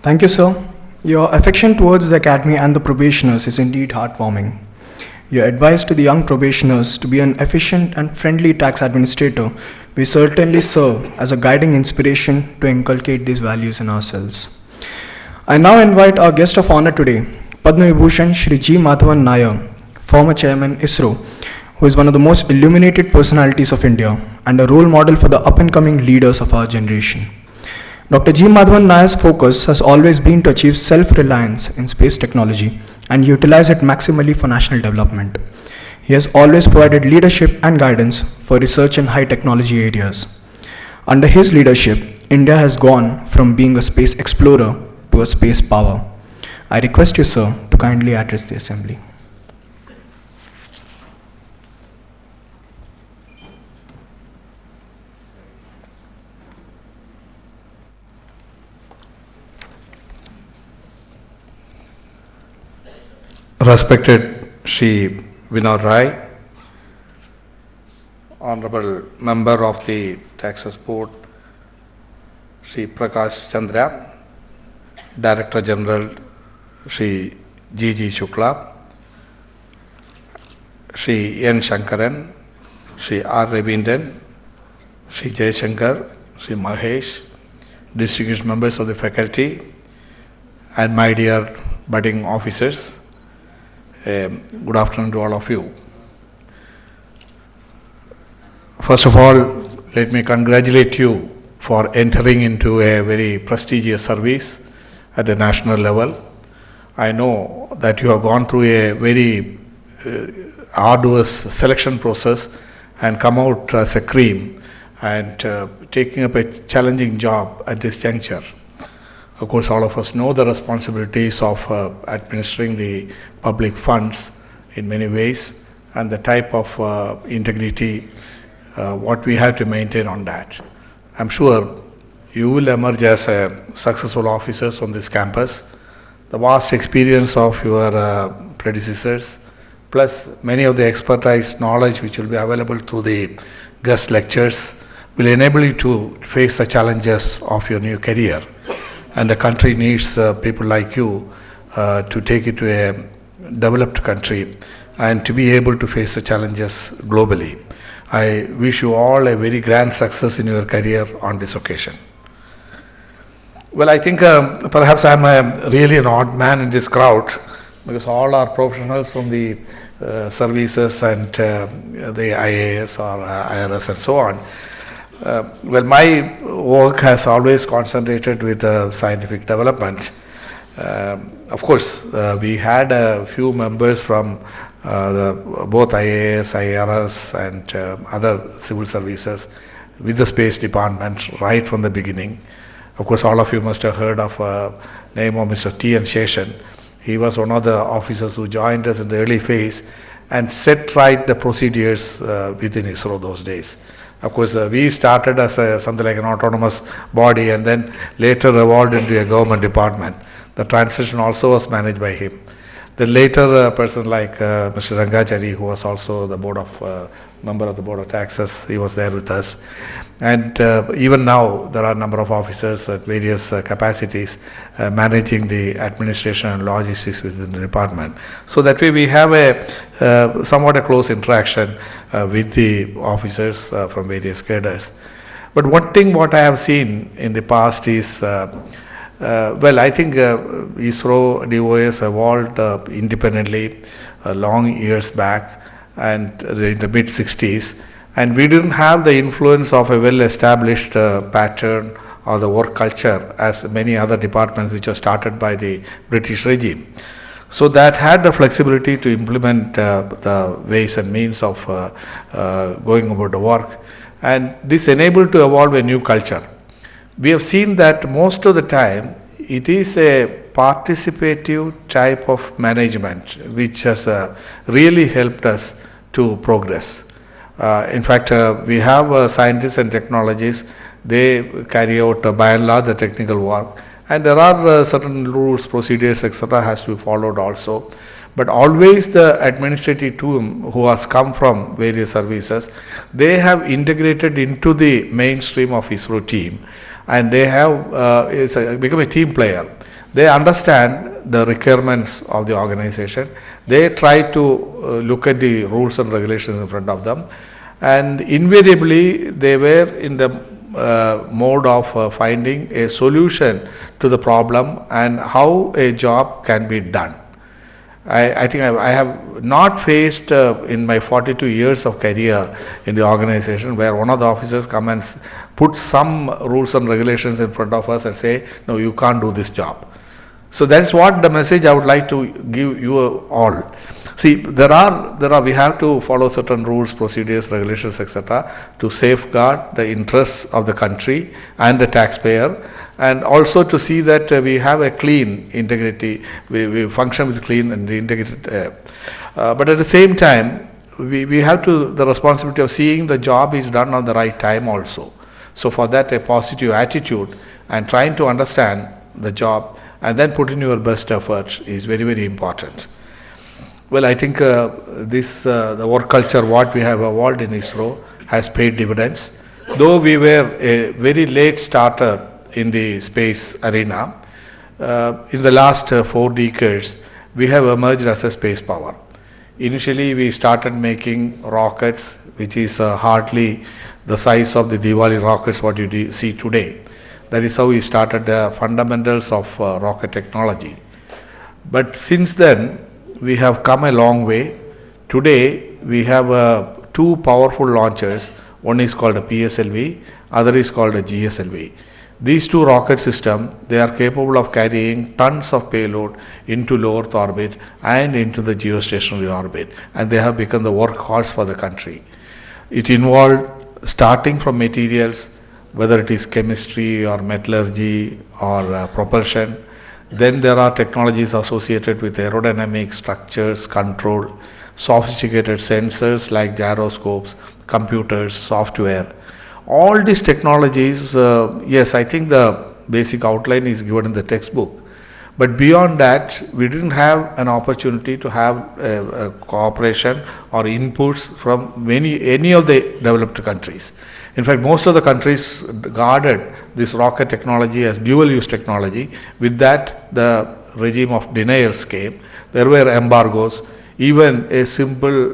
Thank you, sir. Your affection towards the Academy and the probationers is indeed heartwarming. Your advice to the young probationers to be an efficient and friendly tax administrator will certainly serve as a guiding inspiration to inculcate these values in ourselves. I now invite our guest of honor today, Padma Vibhushan Shri G. Madhavan Nair, former chairman ISRO, who is one of the most illuminated personalities of India and a role model for the up-and-coming leaders of our generation. Dr. G. Madhavan Nair's focus has always been to achieve self-reliance in space technology and utilize it maximally for national development. He has always provided leadership and guidance for research in high technology areas. Under his leadership, India has gone from being a space explorer to a space power. I request you, sir, to kindly address the Assembly. Respected Shri Vinod Rai, Honorable Member of the Taxes Board, Shri Prakash Chandra, Director General Shri G.G. Shukla, Shri N. Shankaran, Shri R. Ravindran, Shri Jayashankar, Shri Mahesh, distinguished members of the faculty, and my dear budding officers, good afternoon to all of you. First of all, let me congratulate you for entering into a very prestigious service at the national level. I know that you have gone through a very arduous selection process and come out as a cream and taking up a challenging job at this juncture. Of course, all of us know the responsibilities of administering the public funds in many ways and the type of integrity what we have to maintain on that. I'm sure you will emerge as successful officers from this campus. The vast experience of your predecessors, plus many of the expertise knowledge which will be available through the guest lectures, will enable you to face the challenges of your new career. And the country needs people like you to take it to a developed country and to be able to face the challenges globally. I wish you all a very grand success in your career on this occasion. Well, I think perhaps I'm really an odd man in this crowd because all are professionals from the services and the IAS or IRS and so on. Well, my work has always concentrated with scientific development. Of course, we had a few members from both IAS, IRS and other civil services with the Space Department right from the beginning. Of course, all of you must have heard of name of Mr. T. N. Sheshan. He was one of the officers who joined us in the early phase and set right the procedures within ISRO those days. Of course, we started as something like an autonomous body and then later evolved into a government department. The transition also was managed by him. Then later, a person like Mr. Rangachari, who was also the member of the Board of Taxes, he was there with us. And even now, there are a number of officers at various capacities managing the administration and logistics within the department. So that way we have a somewhat a close interaction with the officers from various cadres. But one thing what I have seen in the past is, well, I think ISRO, DOS evolved independently long years back and in the mid-60s. And we didn't have the influence of a well-established pattern or the work culture as many other departments which were started by the British regime. So that had the flexibility to implement the ways and means of going about the work. And this enabled to evolve a new culture. We have seen that most of the time it is a participative type of management which has really helped us to progress. In fact, we have scientists and technologists, they carry out by and large the technical work, and there are certain rules, procedures, etc. has to be followed also. But always the administrative team who has come from various services, they have integrated into the mainstream of ISRO team. and they have become a team player. They understand the requirements of the organization. They try to look at the rules and regulations in front of them, and invariably they were in the mode of finding a solution to the problem and how a job can be done. I think I have not faced in my 42 years of career in the organization where one of the officers come and put some rules and regulations in front of us and say, no, you can't do this job. So that's what the message I would like to give you all. See, we have to follow certain rules, procedures, regulations, etc., to safeguard the interests of the country and the taxpayer, and also to see that we have a clean integrity, we function with clean and integrated. But at the same time, we have the responsibility of seeing the job is done on the right time also. So for that, a positive attitude and trying to understand the job and then put in your best effort is very, very important. Well, I think the work culture what we have evolved in ISRO has paid dividends. Though we were a very late starter in the space arena, in the last 4 decades, we have emerged as a space power. Initially, we started making rockets, which is hardly the size of the Diwali rockets what you see today. That is how we started the fundamentals of rocket technology. But since then, we have come a long way. Today, we have 2 powerful launchers. One is called a PSLV, other is called a GSLV. These 2 rocket systems, they are capable of carrying tons of payload into low Earth orbit and into the geostationary orbit, and they have become the workhorse for the country. It involved starting from materials, whether it is chemistry or metallurgy or propulsion. Then there are technologies associated with aerodynamic structures, control, sophisticated sensors like gyroscopes, computers, software. All these technologies, yes, I think the basic outline is given in the textbook. But beyond that, we didn't have an opportunity to have a cooperation or inputs from any of the developed countries. In fact, most of the countries guarded this rocket technology as dual-use technology. With that, the regime of denials came. There were embargoes. Even a simple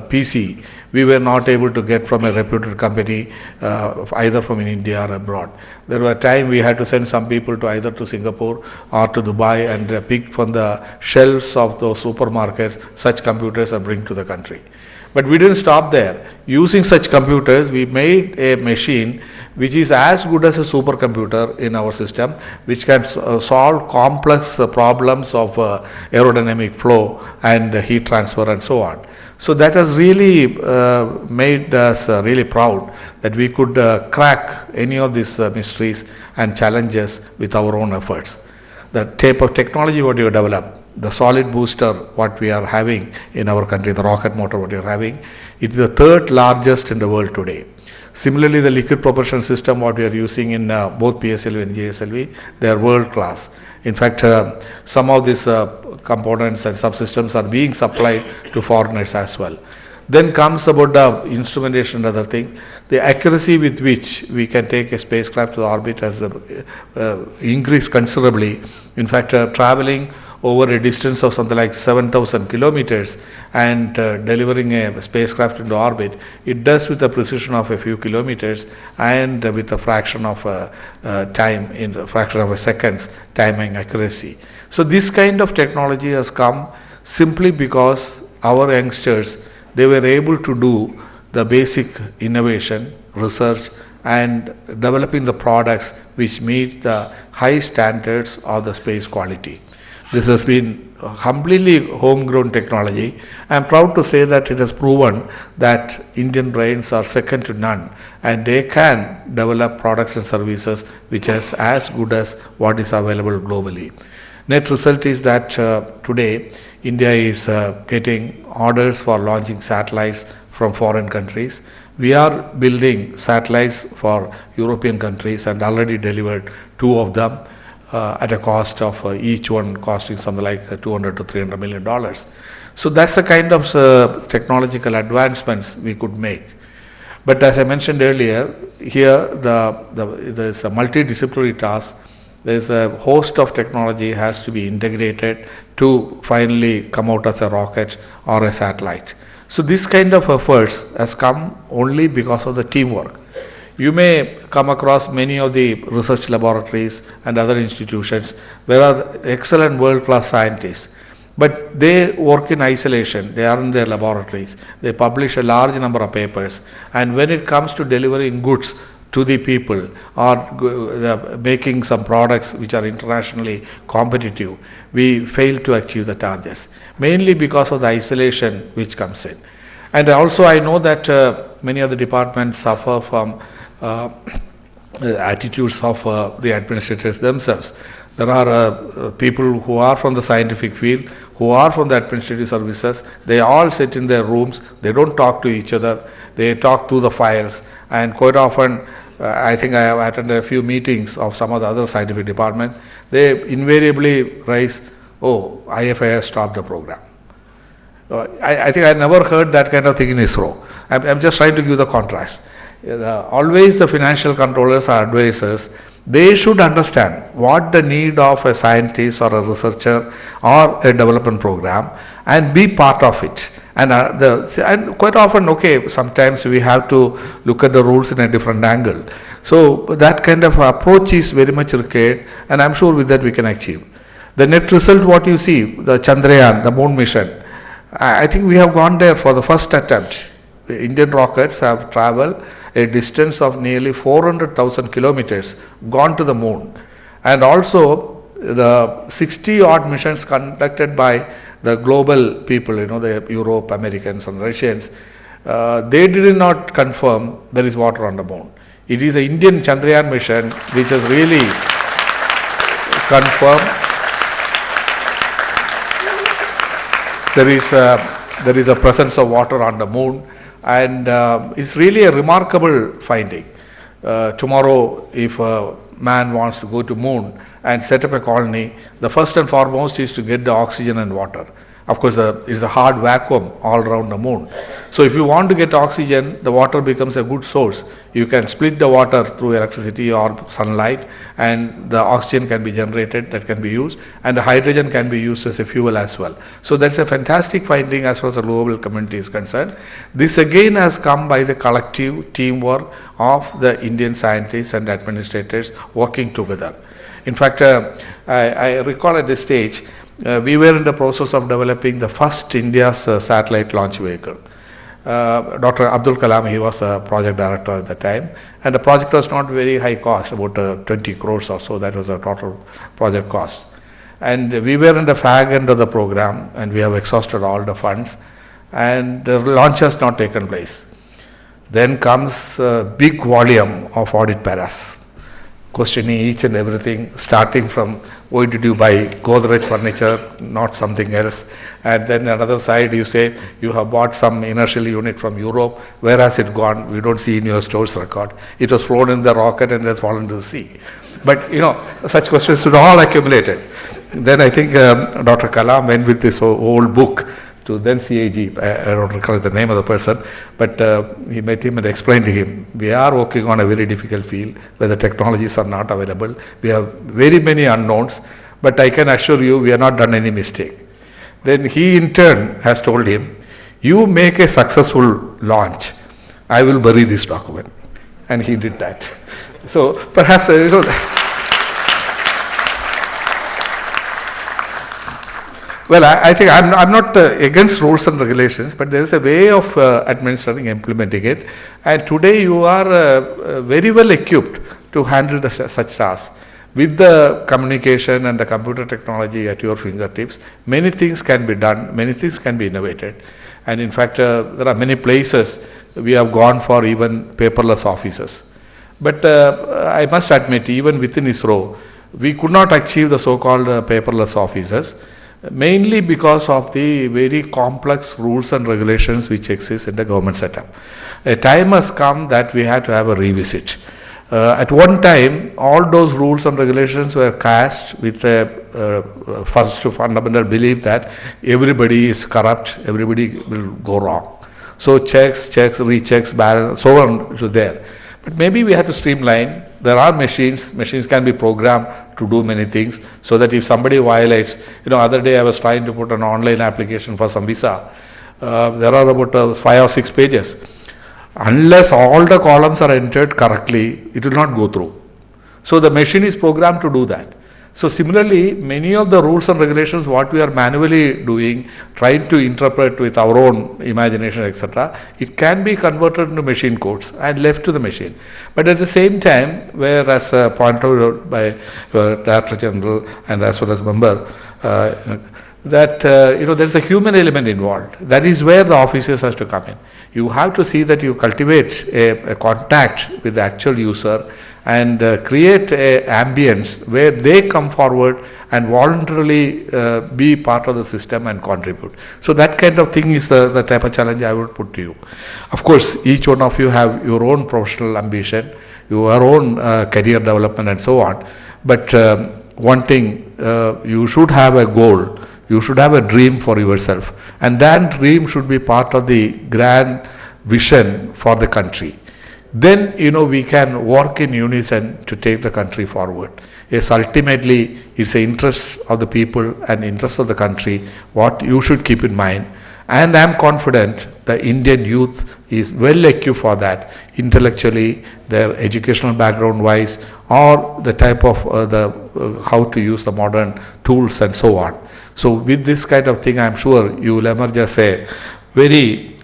PC, we were not able to get from a reputed company, either from in India or abroad. There were times we had to send some people to either to Singapore or to Dubai and pick from the shelves of those supermarkets such computers and bring to the country. But we didn't stop there. Using such computers, we made a machine which is as good as a supercomputer in our system, which can solve complex problems of aerodynamic flow and heat transfer and so on. So that has really made us really proud that we could crack any of these mysteries and challenges with our own efforts. The type of technology what you develop, the solid booster what we are having in our country, the rocket motor what we are having, it is the 3rd largest in the world today. Similarly, the liquid propulsion system what we are using in both PSLV and GSLV, they are world class. In fact, some of these components and subsystems are being supplied to foreigners as well. Then comes about the instrumentation and other things. The accuracy with which we can take a spacecraft to the orbit has increased considerably. In fact, traveling over a distance of something like 7,000 kilometers and delivering a spacecraft into orbit, it does with a precision of a few kilometers and with a fraction of time, in a fraction of a second's timing accuracy. So this kind of technology has come simply because our youngsters, they were able to do the basic innovation, research and developing the products which meet the high standards of the space quality. This has been completely homegrown technology. I am proud to say that it has proven that Indian brains are second to none and they can develop products and services which is as good as what is available globally. Net result is that today India is getting orders for launching satellites from foreign countries. We are building satellites for European countries and already delivered 2 of them. At a cost of each one costing something like $200 to $300 million. So that's the kind of technological advancements we could make. But as I mentioned earlier, here there's a multidisciplinary task. There's a host of technology has to be integrated to finally come out as a rocket or a satellite. So this kind of efforts has come only because of the teamwork. You may come across many of the research laboratories and other institutions where are excellent world-class scientists, but they work in isolation. They are in their laboratories. They publish a large number of papers, and when it comes to delivering goods to the people or making some products which are internationally competitive, we fail to achieve the targets, mainly because of the isolation which comes in. And also I know that many of the departments suffer from attitudes of the administrators themselves. There are people who are from the scientific field, who are from the administrative services. They all sit in their rooms. They don't talk to each other. They talk through the files. And quite often, I think I have attended a few meetings of some of the other scientific departments. They invariably raise, "Oh, IFI has stopped the program." I think I never heard that kind of thing in ISRO. I'm just trying to give the contrast. Always the financial controllers or advisors, they should understand what the need of a scientist or a researcher or a development program and be part of it. And quite often, okay, sometimes we have to look at the rules in a different angle. So that kind of approach is very much required, and I'm sure with that we can achieve. The net result, what you see, the Chandrayaan, the moon mission, I think we have gone there for the first attempt. The Indian rockets have traveled a distance of nearly 400,000 kilometers, gone to the moon. And also the 60 odd missions conducted by the global people, the Europe, Americans and Russians, they did not confirm there is water on the moon. It is an Indian Chandrayaan mission which has really confirmed there is a presence of water on the moon. And it's really a remarkable finding. Tomorrow, if a man wants to go to moon and set up a colony, the first and foremost is to get the oxygen and water. Of course, it's a hard vacuum all around the moon. So if you want to get oxygen, the water becomes a good source. You can split the water through electricity or sunlight, and the oxygen can be generated, that can be used, and the hydrogen can be used as a fuel as well. So that's a fantastic finding as far as the global community is concerned. This again has come by the collective teamwork of the Indian scientists and administrators working together. In fact, I recall at this stage, we were in the process of developing the first India's satellite launch vehicle. Dr. Abdul Kalam, he was a project director at the time, and the project was not very high cost, about 20 crores or so. That was the total project cost. And we were in the fag end of the program, and we have exhausted all the funds, and the launch has not taken place. Then comes a big volume of audit paras, questioning each and everything, starting from why did you buy Godrej furniture, not something else, and then another side you say you have bought some inertial unit from Europe, where has it gone? We don't see in your stores record. It was flown in the rocket and has fallen to the sea. But such questions should all accumulated. Then I think Dr. Kalam went with this old book to then CAG, I don't recall the name of the person, but he met him and explained to him, we are working on a very difficult field where the technologies are not available. We have very many unknowns, but I can assure you we have not done any mistake. Then he in turn has told him, you make a successful launch, I will bury this document. And he did that. So perhaps, well, I think I'm not against rules and regulations, but there is a way of administering, implementing it. And today you are very well equipped to handle such tasks. With the communication and the computer technology at your fingertips, many things can be done, many things can be innovated. And in fact, there are many places we have gone for even paperless offices. But I must admit, even within ISRO, we could not achieve the so-called paperless offices, mainly because of the very complex rules and regulations which exist in the government setup. A time has come that we had to have a revisit. At one time, all those rules and regulations were cast with a first fundamental belief that everybody is corrupt, everybody will go wrong. So checks, rechecks, balance, so on to there. But maybe we have to streamline. There are machines can be programmed to do many things, so that if somebody violates, other day I was trying to put an online application for some visa. There are about 5 or 6 pages. Unless all the columns are entered correctly, it will not go through. So the machine is programmed to do that. So similarly, many of the rules and regulations, what we are manually doing, trying to interpret with our own imagination, etc., it can be converted into machine codes and left to the machine. But at the same time, whereas pointed out by Director General and as well as member, that there is a human element involved. That is where the officers has to come in. You have to see that you cultivate a contact with the actual user and create a ambience where they come forward and voluntarily be part of the system and contribute. So that kind of thing is the type of challenge I would put to you. Of course, each one of you have your own professional ambition, your own career development and so on. But one thing, you should have a goal. You should have a dream for yourself, and that dream should be part of the grand vision for the country. Then we can work in unison to take the country forward. Yes, ultimately it's the interest of the people and interest of the country what you should keep in mind. And I am confident the Indian youth is well equipped for that, intellectually, their educational background wise, or the type of how to use the modern tools and so on. So with this kind of thing, I am sure you will emerge as a very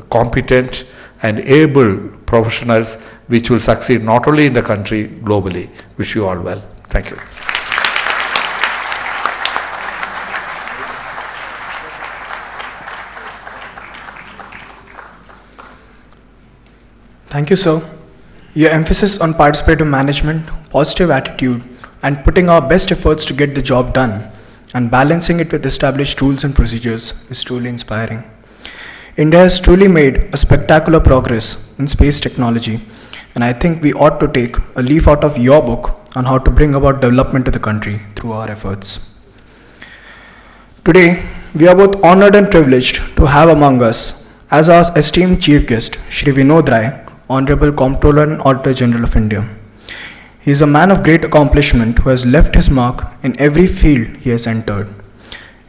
competent and able professionals which will succeed not only in the country, globally. Wish you all well. Thank you. Thank you, sir. Your emphasis on participative management, positive attitude, and putting our best efforts to get the job done and balancing it with established rules and procedures is truly inspiring. India has truly made a spectacular progress in space technology, and I think we ought to take a leaf out of your book on how to bring about development to the country through our efforts. Today, we are both honored and privileged to have among us as our esteemed chief guest, Shri Vinod Rai, Honorable Comptroller and Auditor General of India. He is a man of great accomplishment who has left his mark in every field he has entered.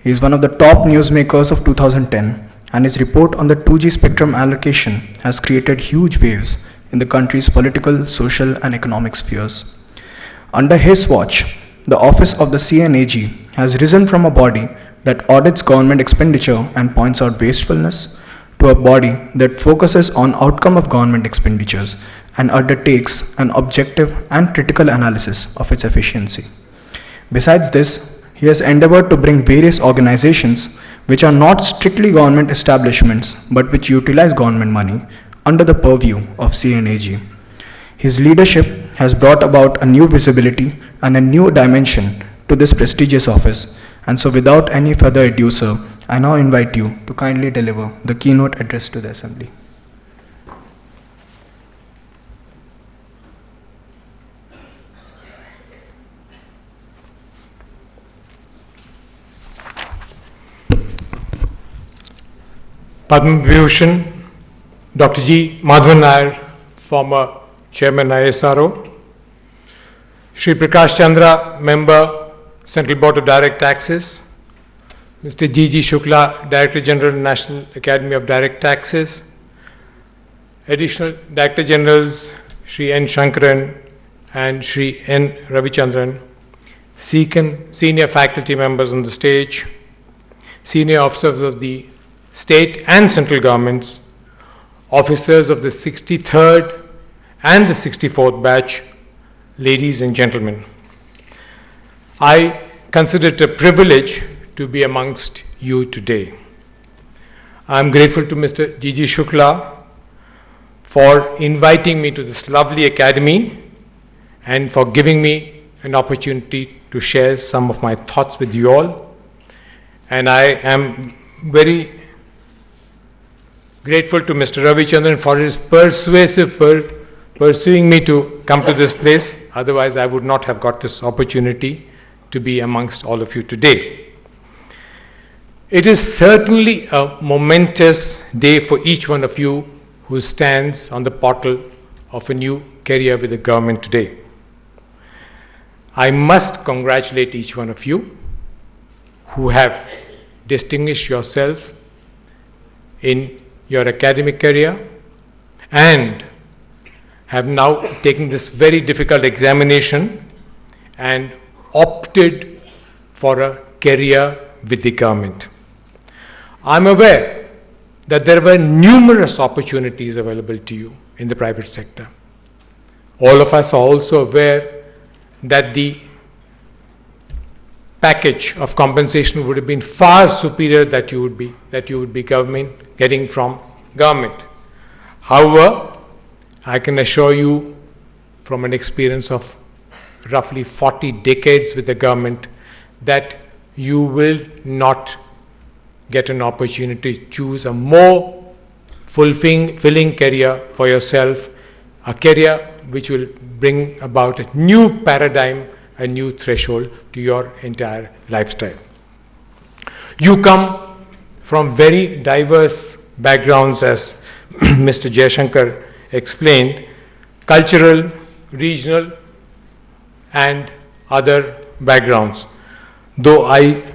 He is one of the top newsmakers of 2010, and his report on the 2G spectrum allocation has created huge waves in the country's political, social, and economic spheres. Under his watch, the office of the CNAG has risen from a body that audits government expenditure and points out wastefulness to a body that focuses on outcome of government expenditures and undertakes an objective and critical analysis of its efficiency. Besides this, he has endeavored to bring various organizations which are not strictly government establishments but which utilize government money under the purview of CNAG. His leadership has brought about a new visibility and a new dimension to this prestigious office, and so without any further ado, sir, I now invite you to kindly deliver the keynote address to the Assembly. Padma Vibhushan, Dr. G. Madhavan Nair, former Chairman ISRO, Shri Prakash Chandra, Member, Central Board of Direct Taxes, Mr. G. G. Shukla, Director General, National Academy of Direct Taxes, Additional Director Generals, Shri N. Shankaran and Shri N. Ravichandran, senior faculty members on the stage, senior officers of the state and central governments, officers of the 63rd and the 64th batch, ladies and gentlemen. I consider it a privilege to be amongst you today. I am grateful to Mr. G. G. Shukla for inviting me to this lovely academy and for giving me an opportunity to share some of my thoughts with you all. And I am very grateful to Mr. Ravichandran for his pursuing me to come to this place. Otherwise, I would not have got this opportunity to be amongst all of you today. It is certainly a momentous day for each one of you who stands on the portal of a new career with the government today. I must congratulate each one of you who have distinguished yourself in your academic career and have now taken this very difficult examination and opted for a career with the government. I'm aware that there were numerous opportunities available to you in the private sector. All of us are also aware that the package of compensation would have been far superior that you would be getting from government. However, I can assure you from an experience of roughly 40 decades with the government that you will not get an opportunity to choose a more fulfilling career for yourself, a career which will bring about a new paradigm, a new threshold to your entire lifestyle. You come from very diverse backgrounds, as Mr. Jayashankar explained, cultural, regional, and other backgrounds. Though I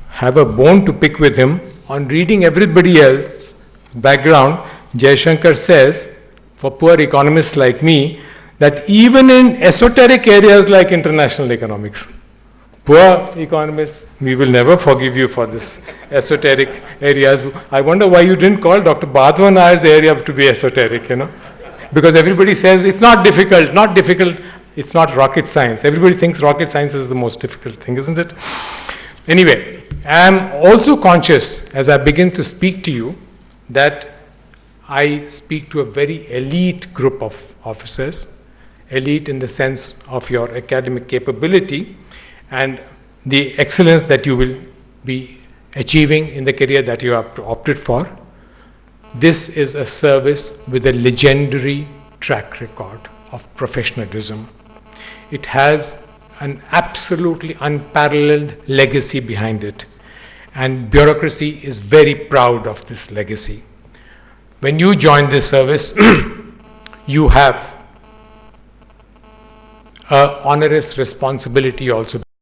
have a bone to pick with him, on reading everybody else's background, Jayashankar says, for poor economists like me, that even in esoteric areas like international economics, poor economists, we will never forgive you for this esoteric areas. I wonder why you didn't call Dr. Badhwa Nair's area to be esoteric, because everybody says it's not difficult, it's not rocket science. Everybody thinks rocket science is the most difficult thing, isn't it? Anyway, I am also conscious as I begin to speak to you that I speak to a very elite group of officers, elite in the sense of your academic capability and the excellence that you will be achieving in the career that you have opted for. This is a service with a legendary track record of professionalism. It has an absolutely unparalleled legacy behind it, and bureaucracy is very proud of this legacy. When you join this service, you have an onerous responsibility also